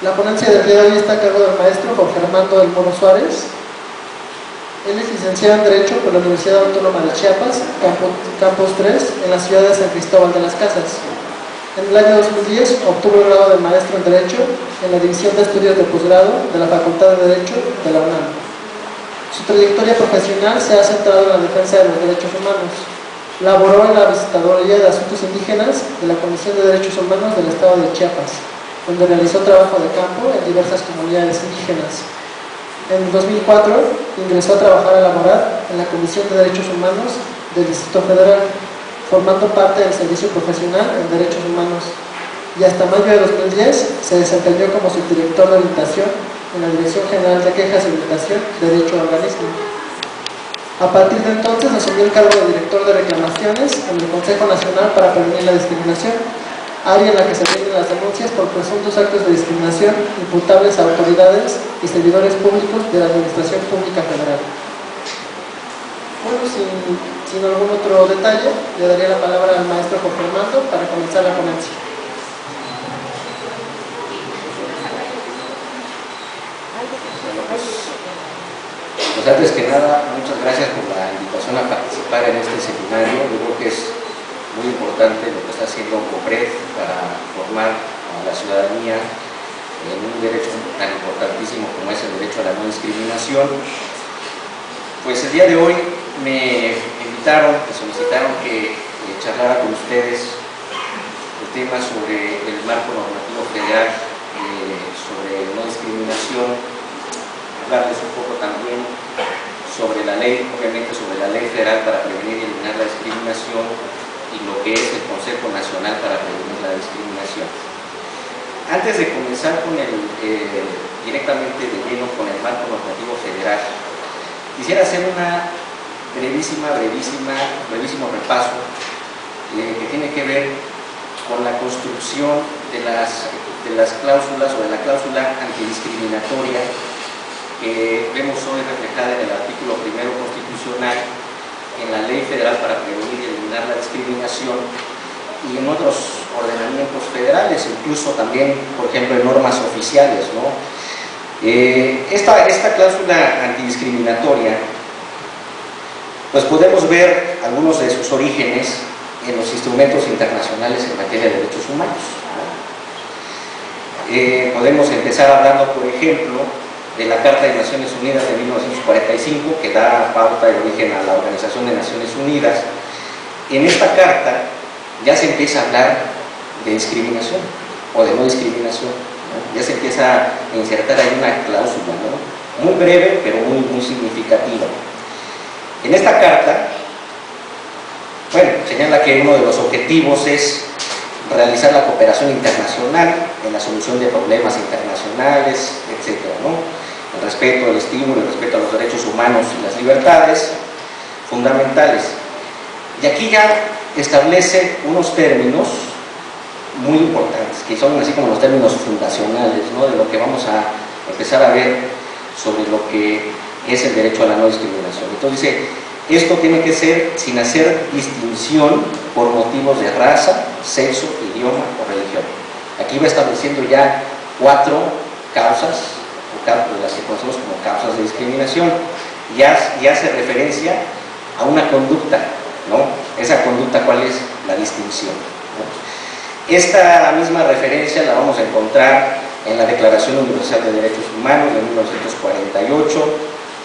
La ponencia del día de hoy está a cargo del maestro Jorge Armando del Moro Suárez. Él es licenciado en Derecho por la Universidad Autónoma de Chiapas, Campus 3, en la ciudad de San Cristóbal de las Casas. En el año 2010 obtuvo el grado de maestro en Derecho en la División de Estudios de Posgrado de la Facultad de Derecho de la UNAM. Su trayectoria profesional se ha centrado en la defensa de los derechos humanos. Laboró en la Visitaduría de Asuntos Indígenas de la Comisión de Derechos Humanos del Estado de Chiapas, donde realizó trabajo de campo en diversas comunidades indígenas. En 2004 ingresó a trabajar a laborar en la Comisión de Derechos Humanos del Distrito Federal, formando parte del servicio profesional en Derechos Humanos, y hasta mayo de 2010 se desempeñó como subdirector de orientación en la Dirección General de Quejas y Orientación de dicho organismo. A partir de entonces asumió el cargo de director de reclamaciones en el Consejo Nacional para Prevenir la Discriminación, área en la que se atienden las denuncias por presuntos actos de discriminación imputables a autoridades y servidores públicos de la Administración Pública Federal. Bueno, sin algún otro detalle, le daría la palabra al maestro Jorge Armando para comenzar la ponencia. Pues antes que nada, muchas gracias por la invitación a participar en este seminario. Yo creo que es muy importante lo que está haciendo COPRED para formar a la ciudadanía en un derecho tan importantísimo como es el derecho a la no discriminación. Pues el día de hoy me solicitaron que charlara con ustedes el tema sobre el marco normativo federal sobre no discriminación, hablarles un poco también sobre la ley, obviamente sobre la ley federal para prevenir y eliminar la discriminación y lo que es el Consejo Nacional para Prevenir la Discriminación. Antes de comenzar con directamente de lleno con el marco normativo federal, quisiera hacer una brevísimo repaso que tiene que ver con la construcción de las cláusulas o de la cláusula antidiscriminatoria que vemos hoy reflejada en el artículo 1 constitucional, en la Ley Federal para Prevenir y Eliminar la Discriminación y en otros ordenamientos federales, incluso también, por ejemplo, en normas oficiales, ¿no? Esta cláusula antidiscriminatoria, pues podemos ver algunos de sus orígenes en los instrumentos internacionales en materia de derechos humanos, ¿no? Podemos empezar hablando, por ejemplo, de la Carta de Naciones Unidas de 1945, que da pauta y origen a la Organización de Naciones Unidas. En esta carta ya se empieza a hablar de discriminación o de no discriminación, ¿no? Ya se empieza a insertar ahí una cláusula, ¿no? Muy breve, pero muy significativa. En esta carta, bueno, señala que uno de los objetivos es realizar la cooperación internacional en la solución de problemas internacionales, etcétera, ¿no? El respeto, el estímulo, el respeto a los derechos humanos y las libertades fundamentales. Y aquí ya establece unos términos muy importantes, que son así como los términos fundacionales, ¿no? De lo que vamos a empezar a ver sobre lo que es el derecho a la no discriminación. Entonces dice, esto tiene que ser sin hacer distinción por motivos de raza, sexo, idioma o religión. Aquí va estableciendo ya 4 causas, las que conocemos como causas de discriminación. Ya hace referencia a una conducta, ¿no? Esa conducta, ¿cuál es? La distinción, ¿no? Esta misma referencia la vamos a encontrar en la Declaración Universal de Derechos Humanos de 1948.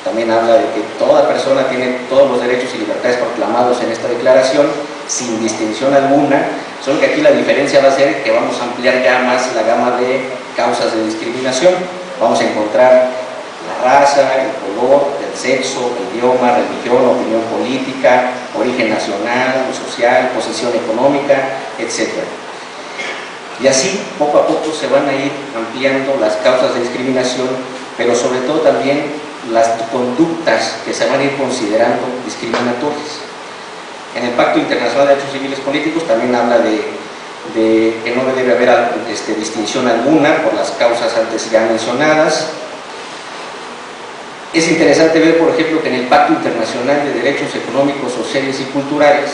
También habla de que toda persona tiene todos los derechos y libertades proclamados en esta declaración sin distinción alguna, solo que aquí la diferencia va a ser que vamos a ampliar ya más la gama de causas de discriminación. Vamos a encontrar la raza, el color, el sexo, el idioma, religión, opinión política, origen nacional, social, posición económica, etc. Y así, poco a poco, se van a ir ampliando las causas de discriminación, pero sobre todo también las conductas que se van a ir considerando discriminatorias. En el Pacto Internacional de Derechos Civiles Políticos también habla de que no debe haber distinción alguna por las causas antes ya mencionadas. Es interesante ver, por ejemplo, que en el Pacto Internacional de Derechos Económicos, Sociales y Culturales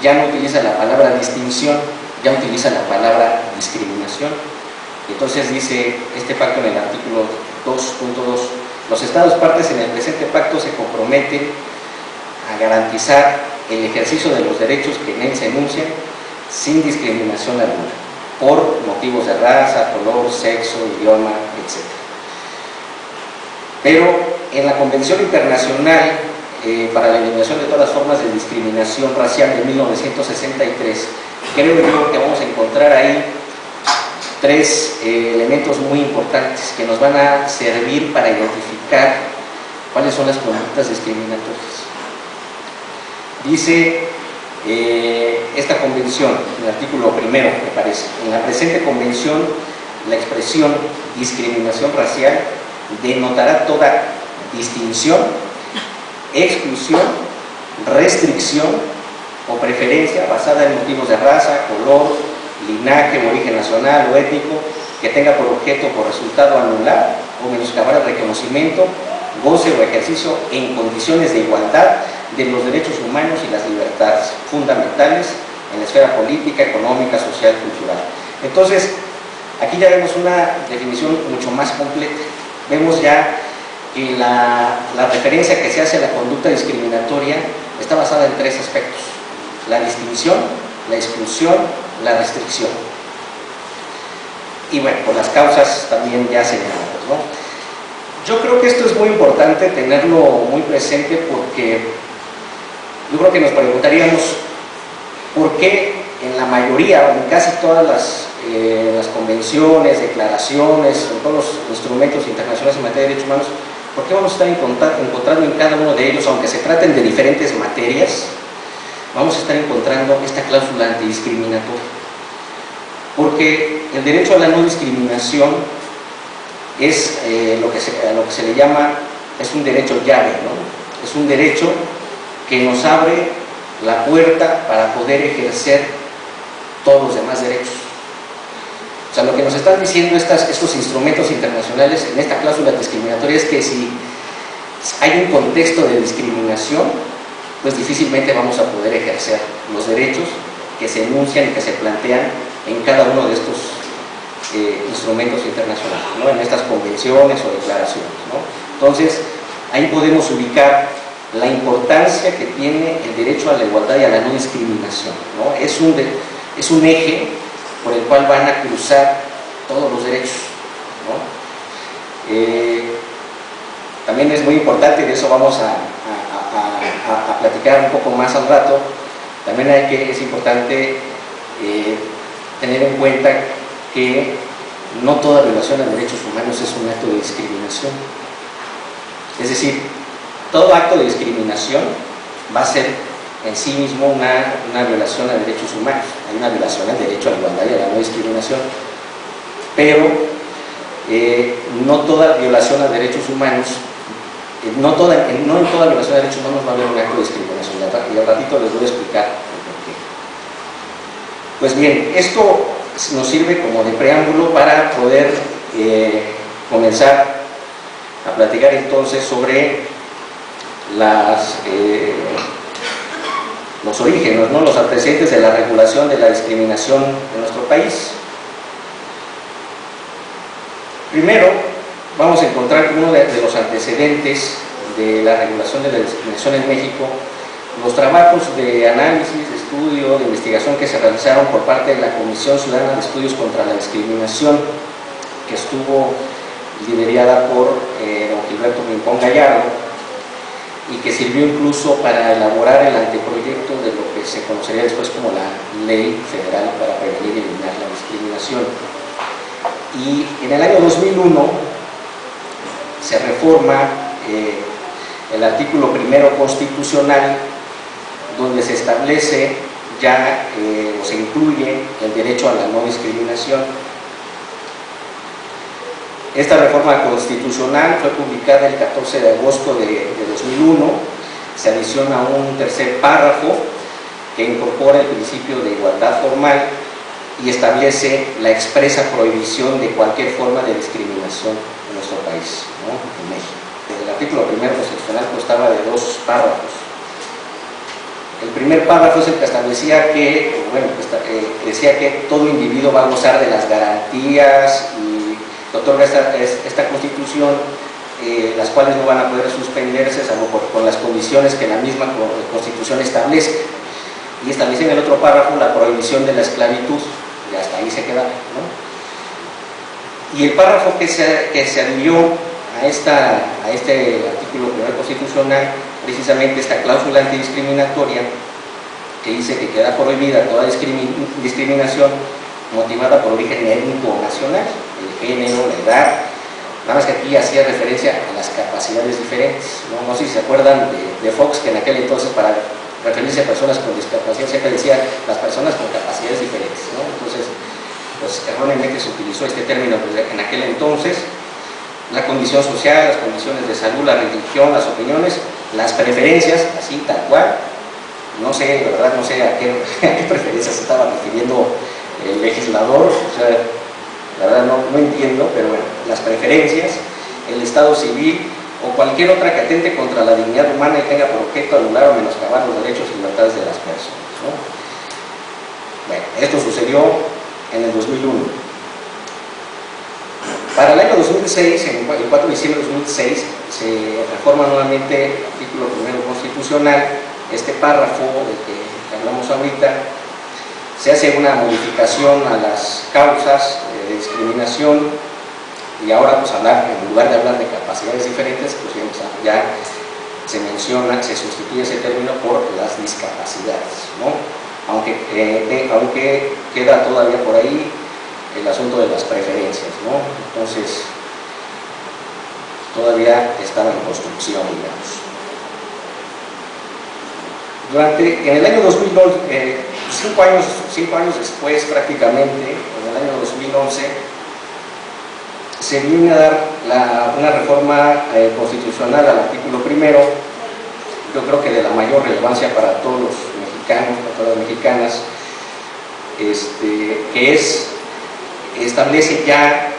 ya no utiliza la palabra distinción, ya utiliza la palabra discriminación. Entonces dice este pacto en el artículo 2.2: los Estados partes en el presente pacto se comprometen a garantizar el ejercicio de los derechos que en él se enuncian sin discriminación alguna, por motivos de raza, color, sexo, idioma, etc. Pero en la Convención Internacional para la Eliminación de todas las formas de discriminación racial de 1963, creo yo que vamos a encontrar ahí tres elementos muy importantes que nos van a servir para identificar cuáles son las conductas discriminatorias. Dice esta convención, en el artículo primero, me parece: en la presente convención, la expresión discriminación racial denotará toda distinción, exclusión, restricción o preferencia basada en motivos de raza, color, linaje, origen nacional o étnico, que tenga por objeto o por resultado anular o menoscabar el reconocimiento, goce o ejercicio en condiciones de igualdad de los derechos humanos y las libertades fundamentales en la esfera política, económica, social, cultural. Entonces, aquí ya vemos una definición mucho más completa. Vemos ya que la referencia que se hace a la conducta discriminatoria está basada en tres aspectos: la distinción, la exclusión, la restricción. Y bueno, por las causas también ya señaladas, ¿no? Yo creo que esto es muy importante tenerlo muy presente, porque yo creo que nos preguntaríamos por qué en la mayoría, o en casi todas las convenciones, declaraciones, en todos los instrumentos internacionales en materia de derechos humanos, ¿por qué vamos a estar encontrando en cada uno de ellos, aunque se traten de diferentes materias, vamos a estar encontrando esta cláusula antidiscriminatoria? Porque el derecho a la no discriminación es lo que se le llama, es un derecho llave, ¿no? Es un derecho que nos abre la puerta para poder ejercer todos los demás derechos. O sea, lo que nos están diciendo estos instrumentos internacionales en esta cláusula discriminatoria es que si hay un contexto de discriminación, pues difícilmente vamos a poder ejercer los derechos que se enuncian y que se plantean en cada uno de estos instrumentos internacionales, ¿no? En estas convenciones o declaraciones, ¿no? Entonces, ahí podemos ubicar la importancia que tiene el derecho a la igualdad y a la no discriminación, ¿no? Es un eje por el cual van a cruzar todos los derechos, ¿no? También es muy importante, y de eso vamos a platicar un poco más al rato. También es importante tener en cuenta que no toda violación a derechos humanos es un acto de discriminación. Es decir, todo acto de discriminación va a ser en sí mismo una violación a derechos humanos. Hay una violación al derecho a la igualdad y a la no discriminación, pero no toda violación a derechos humanos, no en toda violación a derechos humanos va a haber un acto de discriminación, y al ratito les voy a explicar por qué. Pues bien, esto nos sirve como de preámbulo para poder comenzar a platicar entonces sobre los orígenes, ¿no? Los antecedentes de la regulación de la discriminación en nuestro país. Primero, vamos a encontrar uno de los antecedentes de la regulación de la discriminación en México, los trabajos de análisis, de estudio, de investigación que se realizaron por parte de la Comisión Ciudadana de Estudios contra la Discriminación, que estuvo liderada por don Gilberto Rincón Gallardo, y que sirvió incluso para elaborar el anteproyecto de lo que se conocería después como la Ley Federal para Prevenir y Eliminar la Discriminación. Y en el año 2001 se reforma el artículo primero constitucional, donde se establece ya o se incluye el derecho a la no discriminación. Esta reforma constitucional fue publicada el 14 de agosto de 2001, se adiciona un tercer párrafo que incorpora el principio de igualdad formal y establece la expresa prohibición de cualquier forma de discriminación en nuestro país, ¿no? En México. El artículo primero constitucional constaba de dos párrafos. El primer párrafo es el que establecía que, decía que todo individuo va a gozar de las garantías que otorga esta Constitución, las cuales no van a poder suspenderse salvo con las condiciones que la misma Constitución establezca. Y establece en el otro párrafo la prohibición de la esclavitud, y hasta ahí se queda, ¿no? Y el párrafo que se adhirió a este artículo primero constitucional, precisamente esta cláusula antidiscriminatoria, que dice que queda prohibida toda discriminación motivada por origen étnico o nacional, el género, la edad. Nada más que aquí hacía referencia a las capacidades diferentes, ¿no? No sé si se acuerdan de Fox, que en aquel entonces, para referirse a personas con discapacidad, siempre decía las personas con capacidades diferentes, ¿no? Entonces, pues erróneamente se utilizó este término en aquel entonces. La condición social, las condiciones de salud, la religión, las opiniones, las preferencias, así tal cual. No sé, la verdad, no sé a qué preferencias se estaba refiriendo el legislador, o sea, la verdad no entiendo, pero bueno, las preferencias, el estado civil o cualquier otra que atente contra la dignidad humana y tenga por objeto anular o menoscabar los derechos y libertades de las personas, ¿no? Bueno, esto sucedió en el 2001. Para el año 2006, el 4 de diciembre de 2006, se reforma nuevamente el artículo primero constitucional, este párrafo del que hablamos ahorita. Se hace una modificación a las causas de discriminación y ahora pues en lugar de hablar de capacidades diferentes, pues ya se menciona, se sustituye ese término por las discapacidades, ¿no? Aunque queda todavía por ahí el asunto de las preferencias, ¿no? Entonces todavía estaba en construcción, digamos. En el año 2011, 5 años después prácticamente, en el año 2011, se viene a dar una reforma constitucional al artículo primero, yo creo que de la mayor relevancia para todos los mexicanos, para todas las mexicanas, que establece ya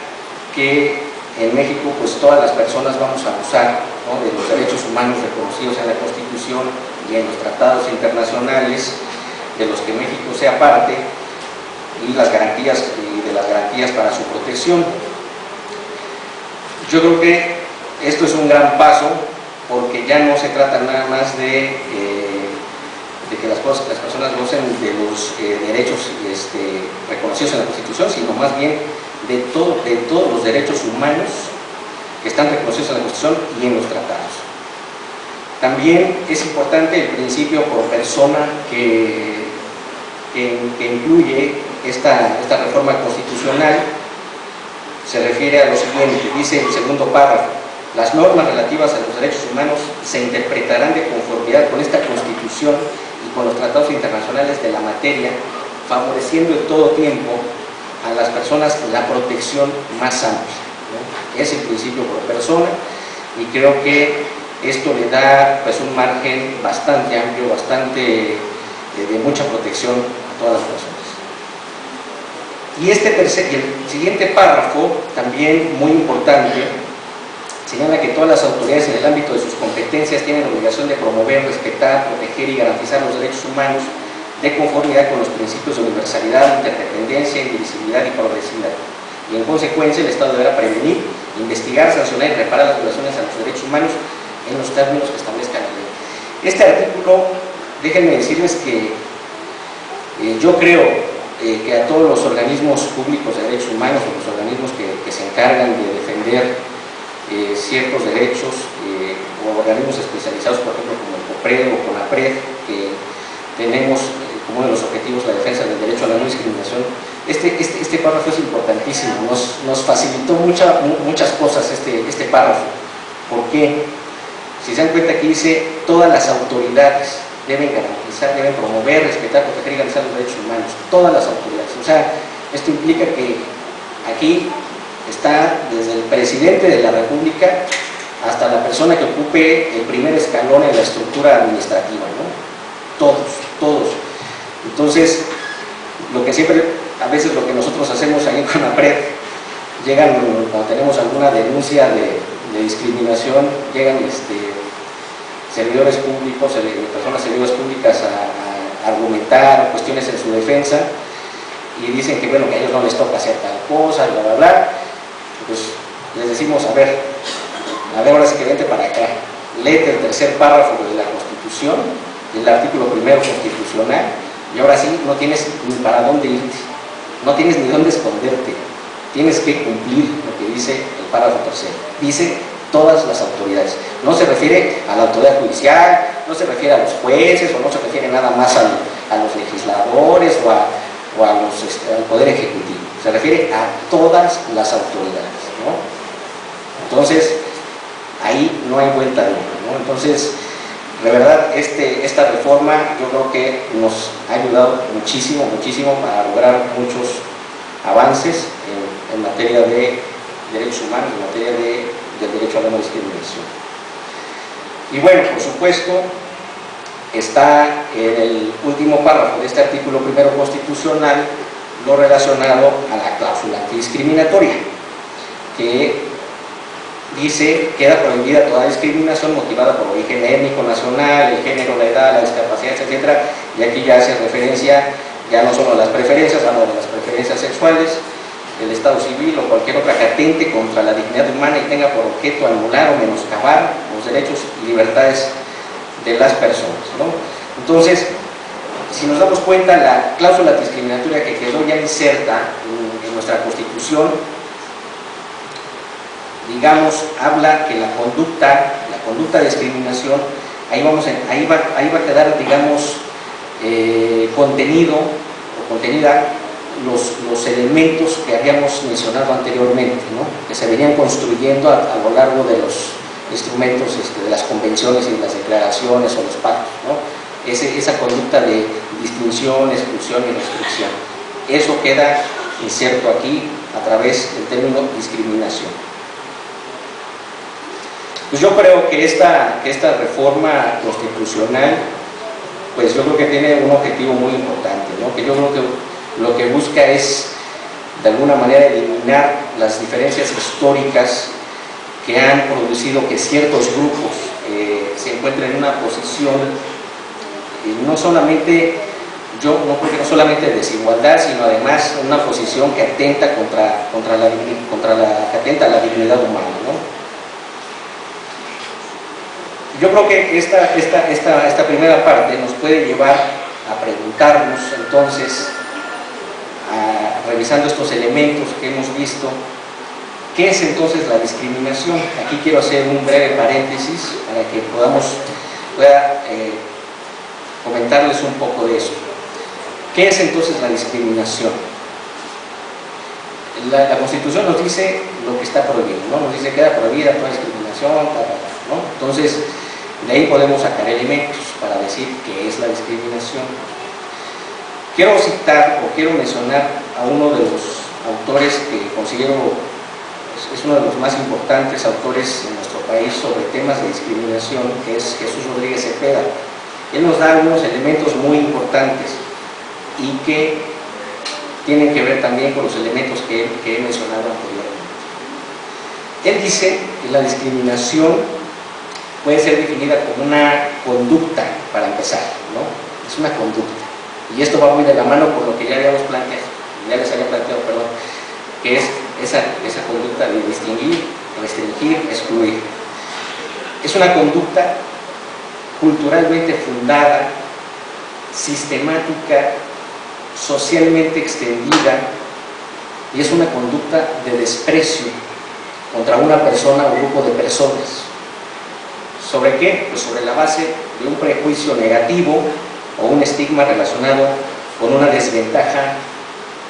que en México pues todas las personas vamos a gozar, ¿no?, de los derechos humanos reconocidos en la Constitución y en los tratados internacionales de los que México sea parte, y de las garantías para su protección. Yo creo que esto es un gran paso, porque ya no se trata nada más de que las personas gocen de los derechos reconocidos en la Constitución, sino más bien de todos los derechos humanos que están reconocidos en la Constitución y en los tratados. También es importante el principio por persona que incluye esta reforma constitucional. Se refiere a lo siguiente, dice el segundo párrafo: las normas relativas a los derechos humanos se interpretarán de conformidad con esta Constitución y con los tratados internacionales de la materia, favoreciendo en todo tiempo a las personas la protección más amplia, ¿no? Es el principio por persona, y creo que esto le da pues un margen bastante amplio, de mucha protección a todas las personas. Y el siguiente párrafo, también muy importante, señala que todas las autoridades en el ámbito de sus competencias tienen la obligación de promover, respetar, proteger y garantizar los derechos humanos de conformidad con los principios de universalidad, interdependencia, indivisibilidad y progresividad. Y en consecuencia el Estado deberá prevenir, investigar, sancionar y reparar las violaciones a los derechos humanos en los términos que establezca la ley. Este artículo, déjenme decirles que yo creo que a todos los organismos públicos de derechos humanos, o los organismos que se encargan de defender ciertos derechos, o organismos especializados, por ejemplo, como el COPRED o CONAPRED, que tenemos como uno de los objetivos la defensa del derecho a la no discriminación. Este párrafo es importantísimo, nos facilitó muchas cosas este párrafo. ¿Por qué? Si se dan cuenta, aquí dice todas las autoridades deben garantizar, deben promover, respetar, proteger y garantizar los derechos humanos, todas las autoridades. O sea, esto implica que aquí está desde el presidente de la República hasta la persona que ocupe el primer escalón en la estructura administrativa, ¿no? Todos. Entonces, a veces lo que nosotros hacemos ahí con la CONAPRED, llegan, cuando tenemos alguna denuncia de discriminación, llegan servidores públicos, personas servidoras públicas a argumentar cuestiones en su defensa, y dicen que bueno, que a ellos no les toca hacer tal cosa, bla, bla, bla, pues les decimos, a ver, ahora sí que vente para acá, léete el tercer párrafo de la Constitución, el artículo primero constitucional, y ahora sí no tienes ni para dónde irte, no tienes ni dónde esconderte, tienes que cumplir lo que dice el párrafo tercero. Dice todas las autoridades, no se refiere a la autoridad judicial, no se refiere a los jueces, o no se refiere nada más a los legisladores o al Poder Ejecutivo, se refiere a todas las autoridades, ¿no? Entonces, ahí no hay vuelta de hoja, ¿no? Entonces, de verdad, esta reforma yo creo que nos ha ayudado muchísimo para lograr muchos avances en materia de derechos humanos, en materia del derecho a la no discriminación. Y bueno, por supuesto, está en el último párrafo de este artículo primero constitucional lo relacionado a la cláusula antidiscriminatoria, que dice: queda prohibida toda discriminación motivada por origen étnico, nacional, el género, la edad, la discapacidad, etc. Y aquí ya hace referencia ya no solo a las preferencias, sino a las preferencias sexuales, el estado civil o cualquier otra que atente contra la dignidad humana y tenga por objeto anular o menoscabar los derechos y libertades de las personas, ¿no? Entonces, si nos damos cuenta, la cláusula discriminatoria que quedó ya inserta en nuestra Constitución, digamos, habla que la conducta de discriminación, ahí va a quedar, digamos, contenido o contenida los elementos que habíamos mencionado anteriormente, ¿no? Que se venían construyendo a lo largo de los instrumentos de las convenciones y de las declaraciones o los pactos, ¿no? Esa conducta de distinción, exclusión y restricción, eso queda inserto aquí a través del término discriminación. Pues yo creo que esta reforma constitucional, pues yo creo que tiene un objetivo muy importante, ¿no? Que yo creo que lo que busca es, de alguna manera, eliminar las diferencias históricas que han producido que ciertos grupos se encuentren en una posición, no solamente de desigualdad, sino además una posición que atenta contra la dignidad humana, ¿no? Yo creo que esta primera parte nos puede llevar a preguntarnos, entonces, revisando estos elementos que hemos visto, ¿qué es entonces la discriminación? Aquí quiero hacer un breve paréntesis para que pueda comentarles un poco de eso. ¿Qué es entonces la discriminación? La Constitución nos dice lo que está prohibido, ¿no? Nos dice que queda prohibida toda discriminación, ¿no? Entonces, de ahí podemos sacar elementos para decir qué es la discriminación. Quiero citar o quiero mencionar a uno de los autores que considero es uno de los más importantes autores en nuestro país sobre temas de discriminación, que es Jesús Rodríguez Cepeda. Él nos da algunos elementos muy importantes y que tienen que ver también con los elementos que he mencionado anteriormente. Él dice que la discriminación puede ser definida como una conducta, para empezar, ¿no? Es una conducta. Y esto va muy de la mano con lo que ya les había planteado, que es esa conducta de distinguir, restringir, excluir. Es una conducta culturalmente fundada, sistemática, socialmente extendida, y es una conducta de desprecio contra una persona o grupo de personas. ¿Sobre qué? Pues sobre la base de un prejuicio negativo o un estigma relacionado con una desventaja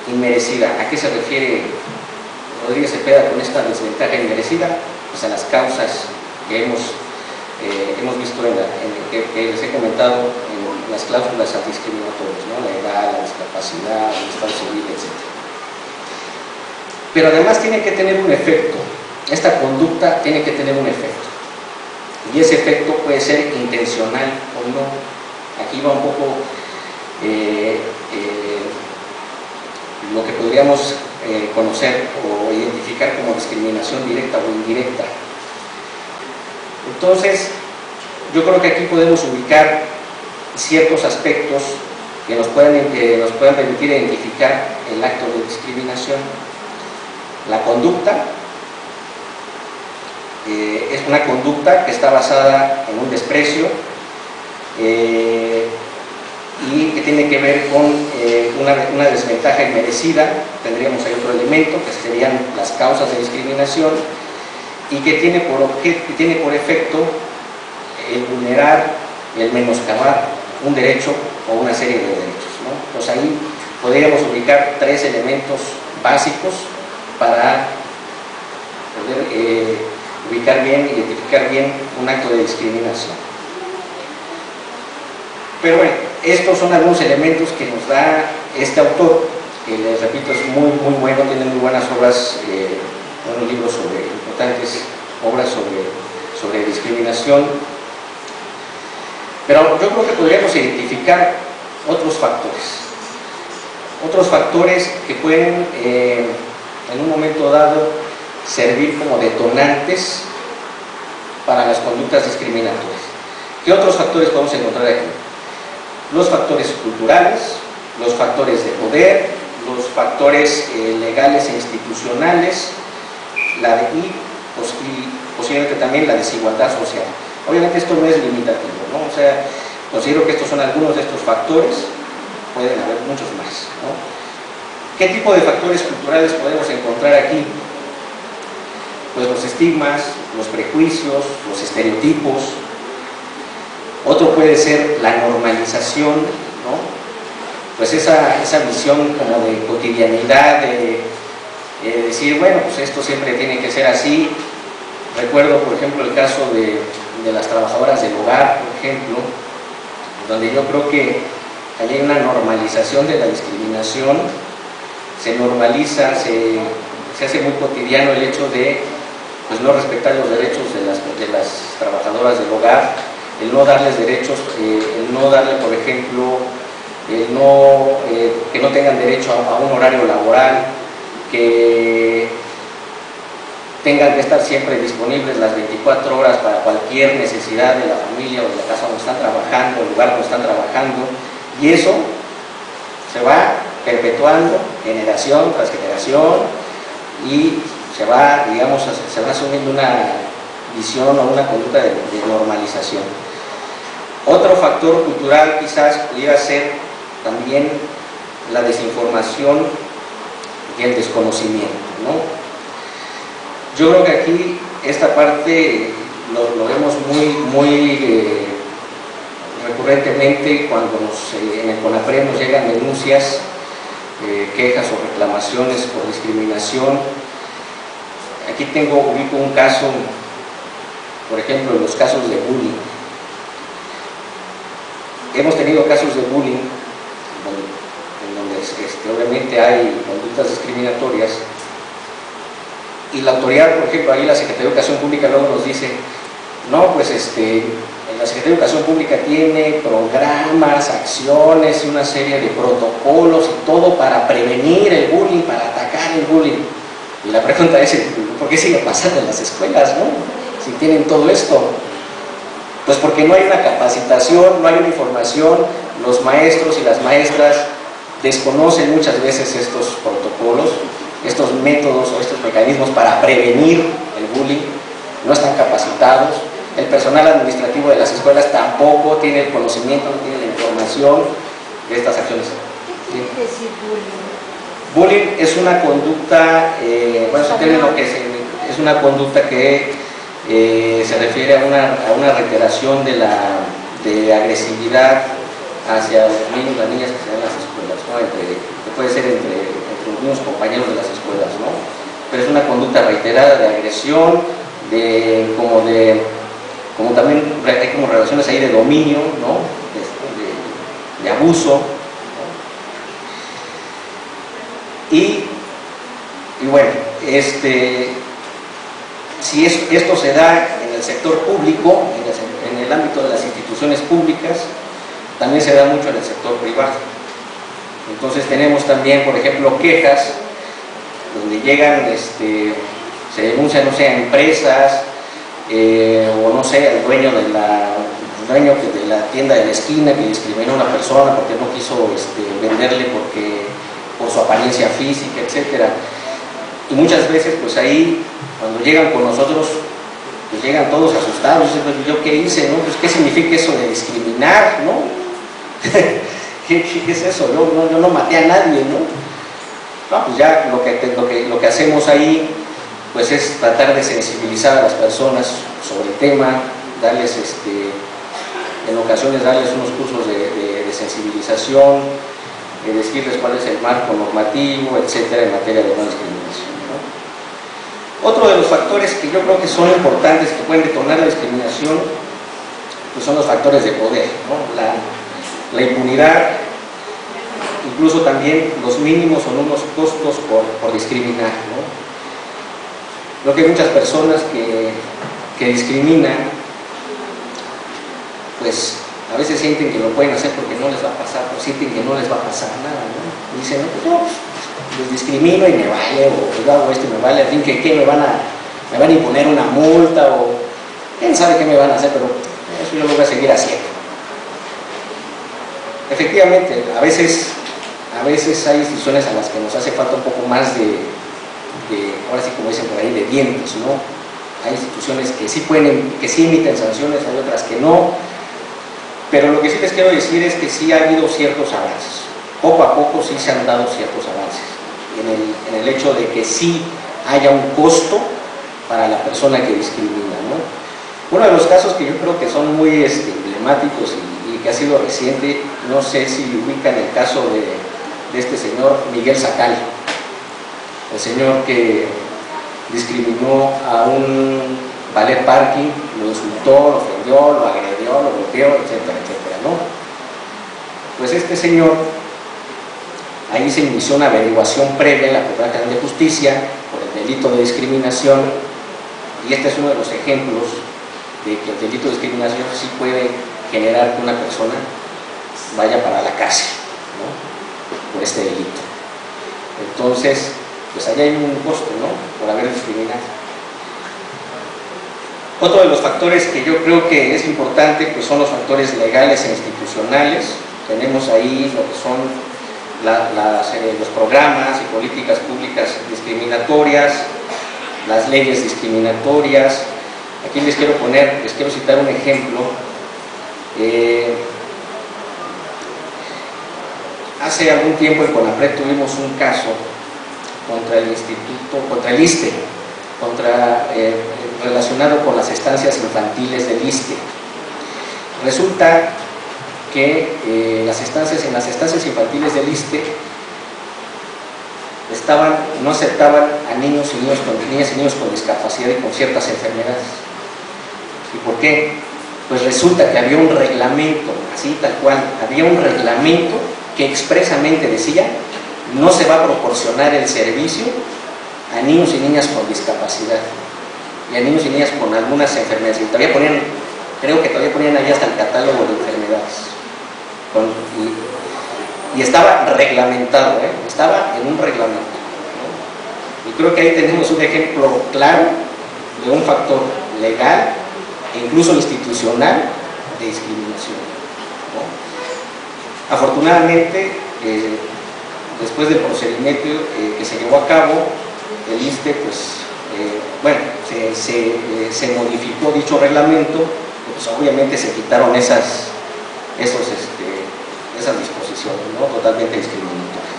inmerecida. ¿A qué se refiere Rodríguez Cepeda con esta desventaja inmerecida? Pues a las causas que hemos visto que les he comentado en las cláusulas antidiscriminatorias, ¿no? La edad, la discapacidad, el estado civil, etc. Pero además tiene que tener un efecto. Esta conducta tiene que tener un efecto. Y ese efecto puede ser intencional o no. Aquí va un poco lo que podríamos conocer o identificar como discriminación directa o indirecta. Entonces, yo creo que aquí podemos ubicar ciertos aspectos que nos puedan permitir identificar el acto de discriminación. La conducta, es una conducta que está basada en un desprecio y que tiene que ver con una desventaja inmerecida. Tendríamos ahí otro elemento que serían las causas de discriminación, y que tiene por efecto el vulnerar, el menoscabar un derecho o una serie de derechos, ¿no? Entonces ahí podríamos ubicar tres elementos básicos para poder ubicar bien, identificar bien un acto de discriminación. Pero bueno, estos son algunos elementos que nos da este autor, que les repito es muy bueno, tiene muy buenas obras, buenos libros importantes obras sobre discriminación. Pero yo creo que podríamos identificar otros factores que pueden en un momento dado servir como detonantes para las conductas discriminatorias. ¿Qué otros factores podemos encontrar aquí? Los factores culturales, los factores de poder, los factores legales e institucionales, y posiblemente también la desigualdad social. Obviamente esto no es limitativo, ¿no? O sea, considero que estos son algunos de estos factores, pueden haber muchos más, ¿no? ¿Qué tipo de factores culturales podemos encontrar aquí? Pues los estigmas, los prejuicios, los estereotipos. Otro puede ser la normalización, ¿no? Pues esa visión como de cotidianidad, de decir, bueno, pues esto siempre tiene que ser así. Recuerdo, por ejemplo, el caso de las trabajadoras del hogar, por ejemplo, donde yo creo que hay una normalización de la discriminación, se normaliza, se hace muy cotidiano el hecho de pues, no respetar los derechos de las trabajadoras del hogar, el no darles derechos, el no darle, por ejemplo, que no tengan derecho a un horario laboral, que tengan que estar siempre disponibles las 24 horas para cualquier necesidad de la familia o de la casa donde están trabajando, el lugar donde están trabajando, y eso se va perpetuando generación tras generación y se va, digamos, se va asumiendo una visión o una conducta de normalización. Otro factor cultural quizás pudiera ser también la desinformación y el desconocimiento, ¿no? Yo creo que aquí esta parte lo vemos muy recurrentemente cuando en el CONAPRED nos llegan denuncias, quejas o reclamaciones por discriminación. Aquí ubico un caso, por ejemplo, en los casos de bullying. Hemos tenido casos de bullying en donde obviamente hay conductas discriminatorias, y la autoridad, por ejemplo, ahí la Secretaría de Educación Pública luego nos dice, no, pues la Secretaría de Educación Pública tiene programas, acciones y una serie de protocolos y todo para prevenir el bullying, para atacar el bullying. Y la pregunta es, ¿por qué sigue pasando en las escuelas, no? Si tienen todo esto. Pues porque no hay una capacitación, no hay una información, los maestros y las maestras desconocen muchas veces estos protocolos, estos métodos o estos mecanismos para prevenir el bullying, no están capacitados. El personal administrativo de las escuelas tampoco tiene el conocimiento, no tiene la información de estas acciones. ¿Qué quiere decir bullying? Bullying es una conducta, bueno, es término que es una conducta que se refiere a una reiteración de agresividad hacia los niños y las niñas que se dan en las escuelas, ¿no? Que puede ser entre los mismos compañeros de las escuelas, ¿no? Pero es una conducta reiterada de agresión, como también hay como relaciones ahí de dominio, ¿no? De abuso, ¿no? Y bueno, si esto se da en el sector público, en el ámbito de las instituciones públicas, también se da mucho en el sector privado. Entonces tenemos también, por ejemplo, quejas donde llegan, se denuncian, no sé, a empresas o no sé, al dueño de la tienda de la esquina que discriminó a una persona porque no quiso venderle por su apariencia física, etcétera. Y muchas veces, pues ahí, cuando llegan con nosotros, pues llegan todos asustados, dicen, pues yo qué hice, ¿no? Pues qué significa eso de discriminar, ¿no? ¿Qué es eso? Yo no maté a nadie, ¿no? No, pues ya lo que hacemos ahí pues es tratar de sensibilizar a las personas sobre el tema, darles en ocasiones darles unos cursos de sensibilización, decirles cuál es el marco normativo, etcétera, en materia de no discriminación, ¿no? Otro de los factores que yo creo que son importantes, que pueden detonar la discriminación, pues son los factores de poder, ¿no? La impunidad, incluso también los mínimos o nulos costos por discriminar, ¿no? Creo que hay muchas personas que discriminan, pues a veces sienten que lo pueden hacer porque no les va a pasar, o sienten que no les va a pasar nada, ¿no? Y dicen, no, pues no, los discrimino y me vale, o yo hago esto y me vale, al fin que ¿qué? ¿Me van a imponer una multa? O quién sabe qué me van a hacer, pero eso yo lo voy a seguir haciendo. Efectivamente, a veces hay instituciones a las que nos hace falta un poco más de ahora sí, como dicen por ahí, de dientes, ¿no? Hay instituciones que sí emiten sanciones, hay otras que no, pero lo que sí les quiero decir es que sí ha habido ciertos avances. Poco a poco sí se han dado ciertos avances en el hecho de que sí haya un costo para la persona que discrimina, ¿no? Uno de los casos que yo creo que son muy emblemáticos y que ha sido reciente, no sé si ubican el caso de este señor Miguel Sacal, el señor que discriminó a un ballet parking, lo insultó, lo ofendió, lo agredió, lo golpeó, etcétera, etcétera, ¿no? Pues este señor, ahí se inició una averiguación previa en la Procuraduría General de Justicia por el delito de discriminación, y este es uno de los ejemplos de que el delito de discriminación sí puede generar que una persona vaya para la cárcel, ¿no? Por este delito. Entonces, pues allá hay un costo, ¿no? Por haber discriminado. Otro de los factores que yo creo que es importante, pues son los factores legales e institucionales. Tenemos ahí lo que son los programas y políticas públicas discriminatorias, las leyes discriminatorias. Aquí les quiero citar un ejemplo. Hace algún tiempo en CONAPRED tuvimos un caso contra el ISSSTE, relacionado con las estancias infantiles del ISSSTE. Resulta que en las estancias infantiles del ISSSTE no aceptaban a niñas y niños con discapacidad y con ciertas enfermedades. ¿Y por qué? Pues resulta que había un reglamento, así tal cual, había un reglamento que expresamente decía: no se va a proporcionar el servicio a niños y niñas con discapacidad y a niños y niñas con algunas enfermedades. Y todavía creo que todavía ponían ahí hasta el catálogo de enfermedades. Y estaba reglamentado, estaba en un reglamento, ¿no? Y creo que ahí tenemos un ejemplo claro de un factor legal e incluso institucional de discriminación, ¿no? Afortunadamente, después del procedimiento que se llevó a cabo, el ISSSTE, pues, se modificó dicho reglamento, pues obviamente se quitaron esas disposiciones, ¿no? Totalmente discriminatorias.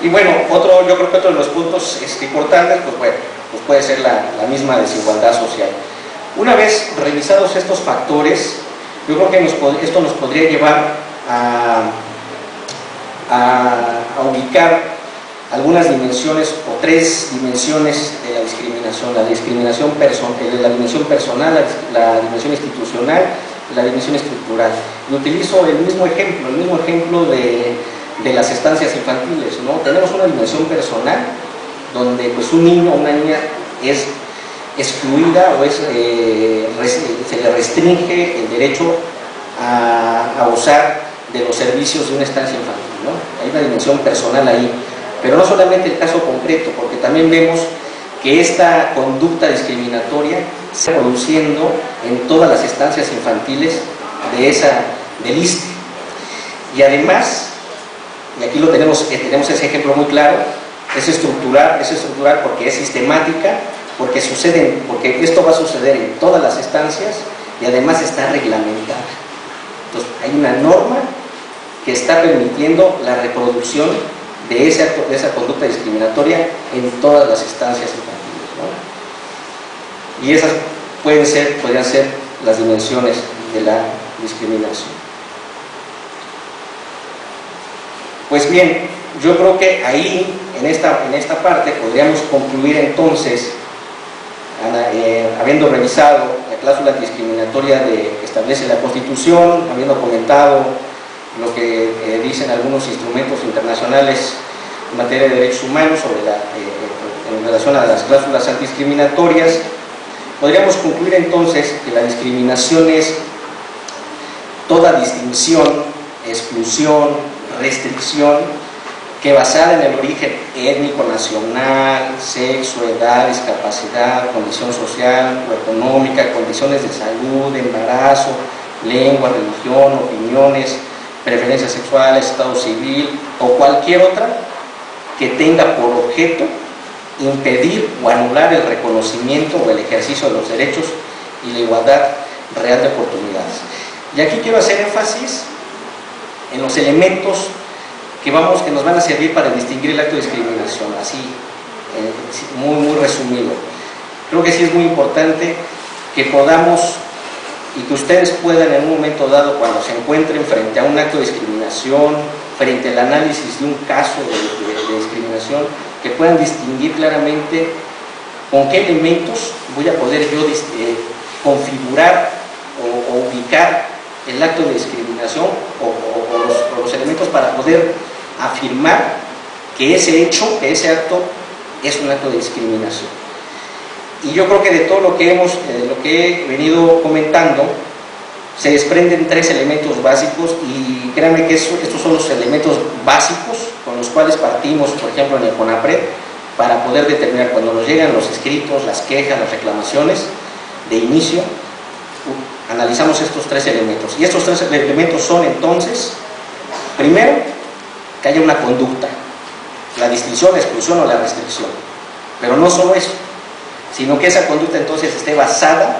Y bueno, yo creo que otro de los puntos importantes, pues puede ser la misma desigualdad social. Una vez revisados estos factores, yo creo que esto nos podría llevar a ubicar algunas dimensiones o tres dimensiones de la discriminación: la dimensión personal, la dimensión institucional y la dimensión estructural. Y utilizo el mismo ejemplo de las estancias infantiles, ¿no? Tenemos una dimensión personal donde pues un niño o una niña es excluida o se le restringe el derecho a usar de los servicios de una estancia infantil, ¿no? Hay una dimensión personal ahí, pero no solamente el caso concreto, porque también vemos que esta conducta discriminatoria se está produciendo en todas las estancias infantiles del ISSSTE. Y además, y aquí tenemos ese ejemplo muy claro, es estructural porque es sistemática, porque esto va a suceder en todas las estancias y además está reglamentada. Entonces, hay una norma que está permitiendo la reproducción de ese acto, de esa conducta discriminatoria en todas las estancias infantiles, ¿no? Y esas podrían ser las dimensiones de la discriminación. Pues bien, yo creo que ahí, en esta parte, podríamos concluir entonces, habiendo revisado la cláusula discriminatoria que establece la Constitución, habiendo comentado lo que dicen algunos instrumentos internacionales en materia de derechos humanos en relación a las cláusulas antidiscriminatorias, podríamos concluir entonces que la discriminación es toda distinción, exclusión, restricción que basada en el origen étnico, nacional, sexo, edad, discapacidad, condición social o económica, condiciones de salud, embarazo, lengua, religión, opiniones, preferencias sexuales, estado civil o cualquier otra que tenga por objeto impedir o anular el reconocimiento o el ejercicio de los derechos y la igualdad real de oportunidades. Y aquí quiero hacer énfasis en los elementos que nos van a servir para distinguir el acto de discriminación, así, muy resumido. Creo que sí es muy importante que podamos y que ustedes puedan en un momento dado, cuando se encuentren frente a un acto de discriminación, frente al análisis de un caso de discriminación, que puedan distinguir claramente con qué elementos voy a poder yo configurar o ubicar el acto de discriminación o los elementos para poder afirmar que ese hecho, que ese acto es un acto de discriminación. Y yo creo que de todo lo que he venido comentando se desprenden tres elementos básicos, y créanme que estos son los elementos básicos con los cuales partimos, por ejemplo, en el CONAPRED, para poder determinar cuando nos llegan los escritos, las quejas, las reclamaciones de inicio. Analizamos estos tres elementos, y estos tres elementos son entonces, primero, que haya una conducta, la distinción, la exclusión o la restricción, pero no solo eso, sino que esa conducta entonces esté basada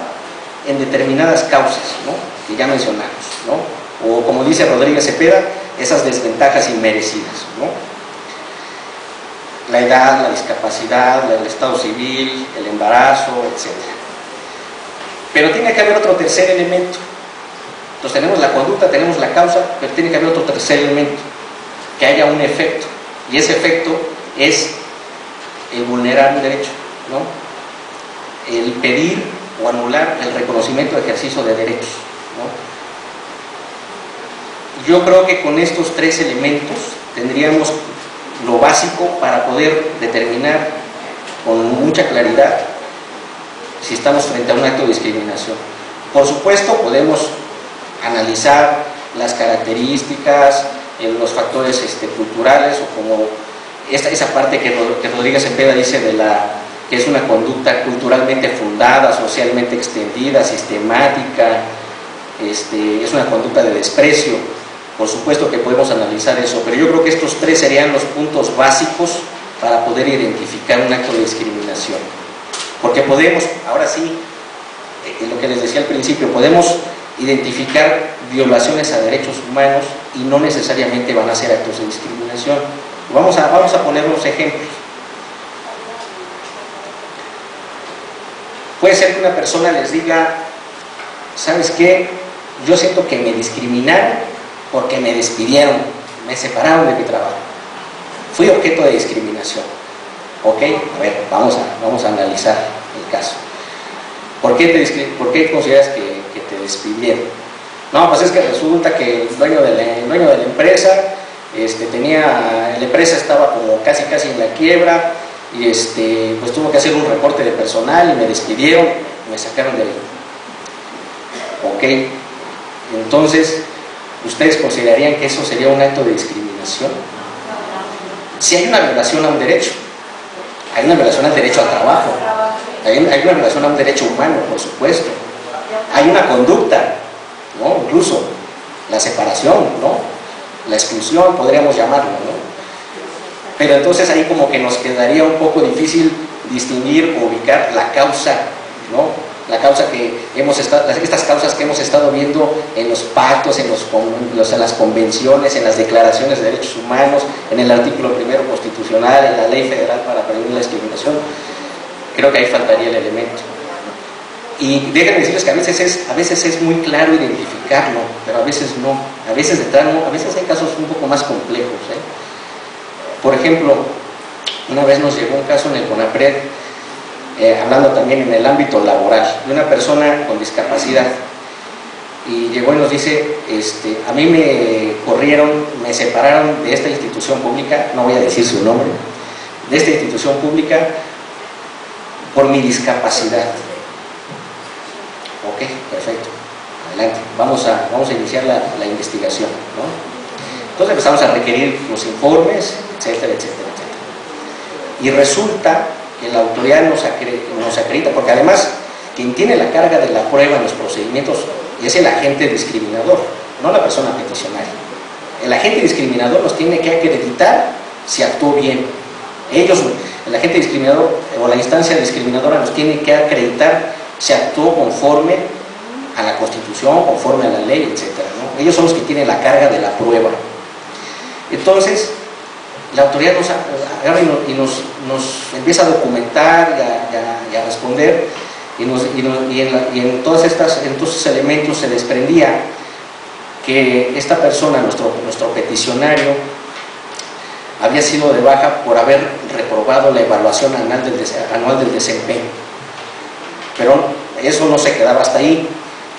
en determinadas causas, ¿no?, que ya mencionamos, ¿no?, o como dice Rodríguez Cepeda, esas desventajas inmerecidas, ¿no?, la edad, la discapacidad, el estado civil, el embarazo, etc. Pero tiene que haber otro tercer elemento. Entonces tenemos la conducta, tenemos la causa, pero tiene que haber otro tercer elemento, que haya un efecto, y ese efecto es el vulnerar un derecho, ¿no?, el pedir o anular el reconocimiento de ejercicio de derechos, ¿no? Yo creo que con estos tres elementos tendríamos lo básico para poder determinar con mucha claridad si estamos frente a un acto de discriminación. Por supuesto, podemos analizar las características, los factores culturales, o como esa parte que Rodríguez Cepeda dice que es una conducta culturalmente fundada, socialmente extendida, sistemática, es una conducta de desprecio. Por supuesto que podemos analizar eso, pero yo creo que estos tres serían los puntos básicos para poder identificar un acto de discriminación. Porque podemos, ahora sí, lo que les decía al principio, podemos identificar violaciones a derechos humanos y no necesariamente van a ser actos de discriminación. Vamos a poner unos ejemplos. Puede ser que una persona les diga, ¿sabes qué? Yo siento que me discriminaron porque me despidieron, me separaron de mi trabajo. Fui objeto de discriminación. ¿Ok? A ver, vamos a analizar el caso. ¿Por qué consideras que te despidieron? No, pues es que resulta que el dueño de la empresa, la empresa estaba como casi en la quiebra, y pues tuvo que hacer un recorte de personal y me despidieron, me sacaron de ahí. Ok, entonces, ¿ustedes considerarían que eso sería un acto de discriminación? Si hay una violación a un derecho, hay una violación al derecho al trabajo, hay una violación a un derecho humano, por supuesto, hay una conducta, ¿no?, incluso la separación, ¿no?, la exclusión, podríamos llamarlo, ¿no? pero entonces ahí como que nos quedaría un poco difícil distinguir o ubicar la causa, ¿no? La causa que hemos estado, estas causas que hemos estado viendo en los pactos, en las convenciones, en las declaraciones de derechos humanos, en el artículo 1 constitucional, en la ley federal para prevenir la discriminación. Creo que ahí faltaría el elemento. Y déjenme decirles que a veces es muy claro identificarlo, pero a veces no. A veces de plano, a veces hay casos un poco más complejos, ¿eh? Por ejemplo, una vez nos llegó un caso en el CONAPRED, hablando también en el ámbito laboral, de una persona con discapacidad. Y llegó y nos dice, a mí me corrieron, me separaron de esta institución pública, no voy a decir su nombre, de esta institución pública por mi discapacidad. Ok, perfecto, adelante, vamos a iniciar la investigación, ¿no? Entonces empezamos a requerir los informes, etcétera, etcétera, etcétera. Y resulta que la autoridad nos acredita, porque además quien tiene la carga de la prueba en los procedimientos es el agente discriminador, no la persona peticionaria. El agente discriminador nos tiene que acreditar si actuó bien. El agente discriminador o la instancia discriminadora nos tiene que acreditar si actuó conforme a la Constitución, conforme a la ley, etcétera, ¿no? Ellos son los que tienen la carga de la prueba. Entonces, la autoridad nos agarra y nos empieza a documentar y a responder, y en todos estos elementos se desprendía que esta persona, nuestro peticionario, había sido de baja por haber reprobado la evaluación anual del desempeño. Pero eso no se quedaba hasta ahí.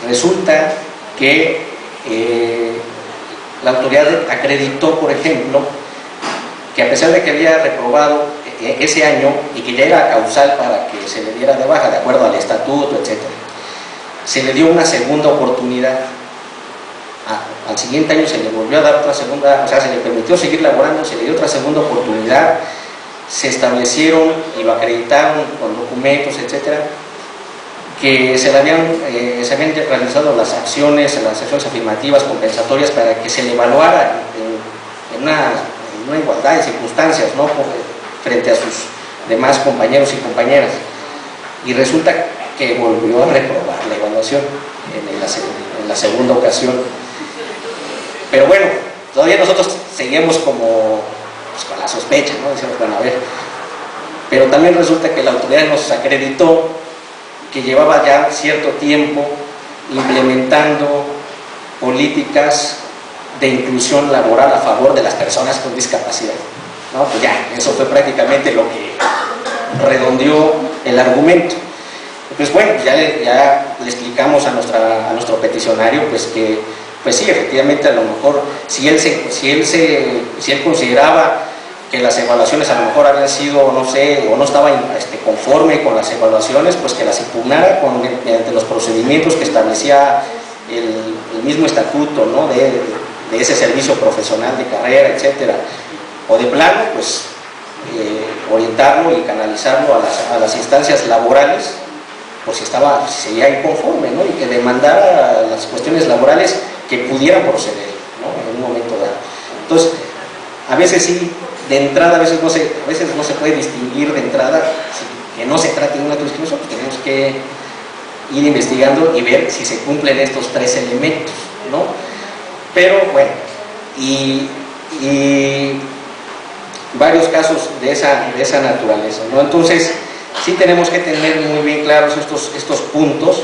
Resulta que la autoridad acreditó, por ejemplo, que a pesar de que había reprobado ese año y que ya era causal para que se le diera de baja de acuerdo al estatuto, etc., se le dio una segunda oportunidad. Al siguiente año se le volvió a dar otra segunda, o sea, se le permitió seguir laborando, se le dio otra segunda oportunidad, se establecieron y lo acreditaron con documentos, etcétera, que se habían realizado las acciones afirmativas, compensatorias, para que se le evaluara en una igualdad de circunstancias, ¿no?, frente a sus demás compañeros y compañeras. Y resulta que volvió a reprobar la evaluación en la segunda ocasión. Pero bueno, todavía nosotros seguimos como pues, con la sospecha, ¿no? Decimos, bueno, a ver. Pero también resulta que la autoridad nos acreditó que llevaba ya cierto tiempo implementando políticas de inclusión laboral a favor de las personas con discapacidad, ¿no? Pues ya, eso fue prácticamente lo que redondeó el argumento. Pues bueno, ya le explicamos a nuestro peticionario pues que, pues sí, efectivamente, a lo mejor si él consideraba que las evaluaciones a lo mejor habían sido, no sé, o no estaba conforme con las evaluaciones, pues que las impugnara mediante los procedimientos que establecía el mismo estatuto, ¿no?, de ese servicio profesional de carrera, etcétera. O de plano, pues orientarlo y canalizarlo a las instancias laborales, por si seguía inconforme, ¿no?, y que demandara las cuestiones laborales que pudieran proceder, ¿no?, en un momento dado. Entonces, a veces sí, de entrada, a veces no se puede distinguir de entrada que no se trate de una discriminación, pues tenemos que ir investigando y ver si se cumplen estos tres elementos, ¿no? Pero bueno, y varios casos de esa naturaleza, ¿no? Entonces, sí tenemos que tener muy bien claros estos puntos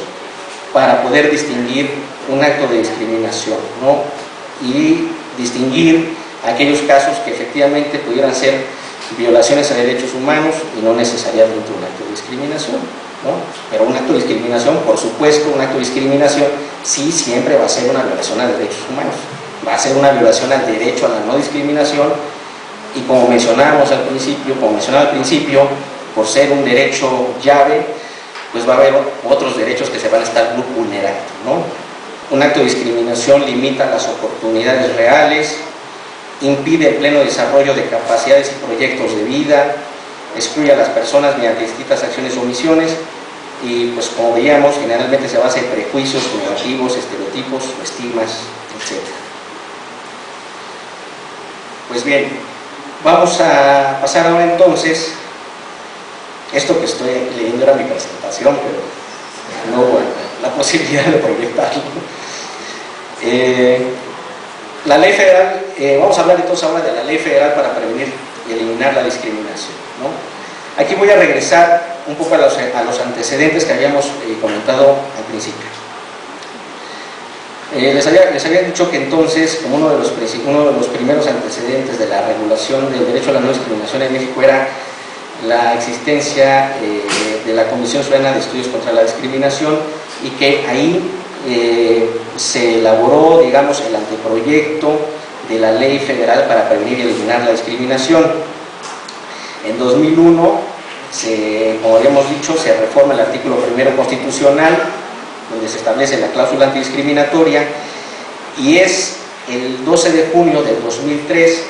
para poder distinguir un acto de discriminación, ¿no? Y distinguir aquellos casos que efectivamente pudieran ser violaciones a derechos humanos y no necesariamente un acto de discriminación, ¿no? Pero un acto de discriminación, por supuesto, un acto de discriminación sí siempre va a ser una violación a derechos humanos, va a ser una violación al derecho a la no discriminación, y como mencionaba al principio, por ser un derecho llave, pues va a haber otros derechos que se van a estar vulnerando, ¿no? Un acto de discriminación limita las oportunidades reales, impide el pleno desarrollo de capacidades y proyectos de vida, excluye a las personas mediante distintas acciones o omisiones, y pues como veíamos, generalmente se basa en prejuicios negativos, estereotipos o estigmas, etc. Pues bien, Vamos a pasar ahora entonces, esto que estoy leyendo era mi presentación, pero no hubo la posibilidad de proyectarlo. La ley federal, vamos a hablar entonces ahora de la ley federal para prevenir y eliminar la discriminación, ¿no? Aquí voy a regresar un poco a los antecedentes que habíamos comentado al principio. Les había dicho que entonces, como uno de los primeros antecedentes de la regulación del derecho a la no discriminación en México era la existencia de la Comisión Ciudadana de Estudios contra la Discriminación, y que ahí se elaboró, digamos, el anteproyecto de la Ley Federal para prevenir y eliminar la discriminación. En 2001, como habíamos dicho, se reforma el artículo 1 constitucional, donde se establece la cláusula antidiscriminatoria, y es el 12 de junio del 2003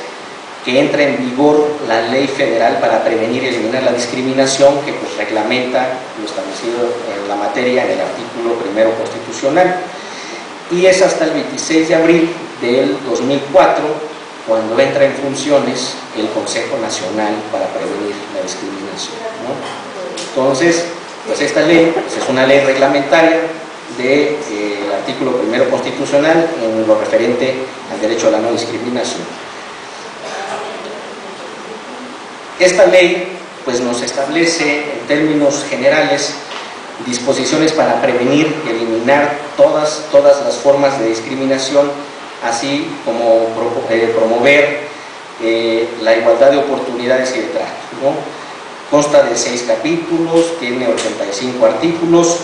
que entra en vigor la Ley Federal para prevenir y eliminar la discriminación, que pues reglamenta lo establecido en la materia en el artículo 1 constitucional, y es hasta el 26 de abril del 2004 cuando entra en funciones el Consejo Nacional para Prevenir la Discriminación, ¿no? Entonces, pues esta ley pues es una ley reglamentaria del artículo 1 constitucional en lo referente al derecho a la no discriminación. Esta ley pues nos establece en términos generales disposiciones para prevenir y eliminar todas las formas de discriminación, así como promover la igualdad de oportunidades y de trato, ¿no? Consta de 6 capítulos, tiene 85 artículos,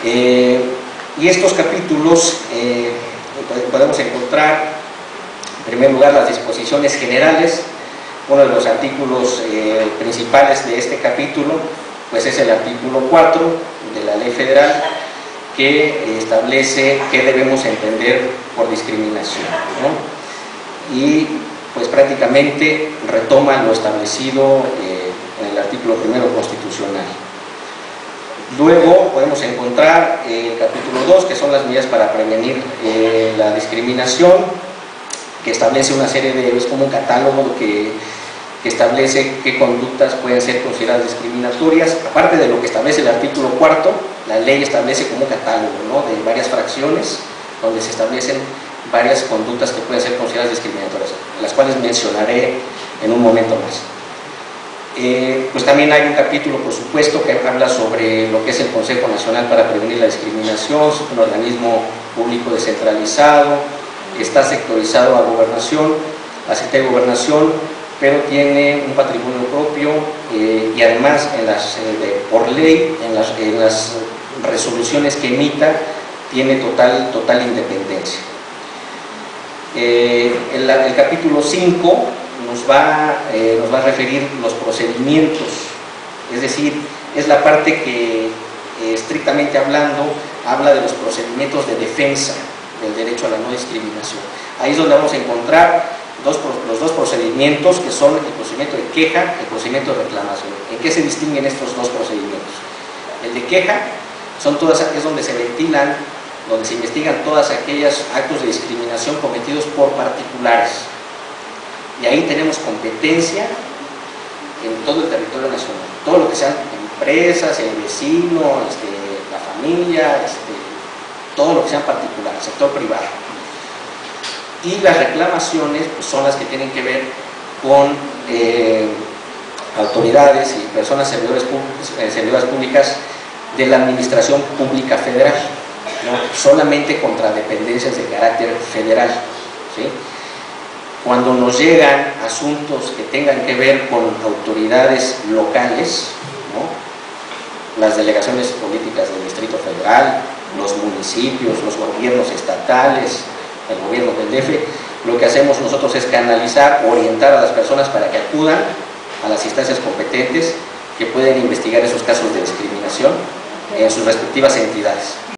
y estos capítulos podemos encontrar en primer lugar las disposiciones generales. Uno de los artículos principales de este capítulo pues es el artículo 4 de la Ley Federal, que establece qué debemos entender por discriminación, ¿no? Y pues prácticamente retoma lo establecido en el artículo 1 constitucional. Luego podemos encontrar el capítulo 2, que son las medidas para prevenir la discriminación, que establece una serie de, es como un catálogo que establece qué conductas pueden ser consideradas discriminatorias. Aparte de lo que establece el artículo 4, la ley establece como un catálogo, ¿no?, de varias fracciones, donde se establecen varias conductas que pueden ser consideradas discriminatorias, las cuales mencionaré en un momento más. Pues también hay un capítulo, por supuesto, que habla sobre lo que es el Consejo Nacional para Prevenir la Discriminación, un organismo público descentralizado, está sectorizado a Gobernación, a Secretaría de Gobernación, pero tiene un patrimonio propio, y además por ley, en las resoluciones que emita, tiene total independencia. El capítulo 5 nos va a referir los procedimientos, es decir, es la parte que estrictamente hablando habla de los procedimientos de defensa del derecho a la no discriminación. Ahí es donde vamos a encontrar los dos procedimientos, que son el procedimiento de queja y el procedimiento de reclamación. ¿En qué se distinguen estos dos procedimientos? El de queja es donde se ventilan, donde se investigan todos aquellos actos de discriminación cometidos por particulares, y ahí tenemos competencia en todo el territorio nacional, todo lo que sean empresas, el vecino, la familia, todo lo que sean particulares, sector privado. Y las reclamaciones pues son las que tienen que ver con autoridades y personas servidoras públicas de la Administración Pública Federal, ¿no?, solamente contra dependencias de carácter federal, ¿sí? Cuando nos llegan asuntos que tengan que ver con autoridades locales, ¿no?, las delegaciones políticas del Distrito Federal, los municipios, los gobiernos estatales, el gobierno del DF, lo que hacemos nosotros es canalizar, orientar a las personas para que acudan a las instancias competentes que pueden investigar esos casos de discriminación en sus respectivas entidades.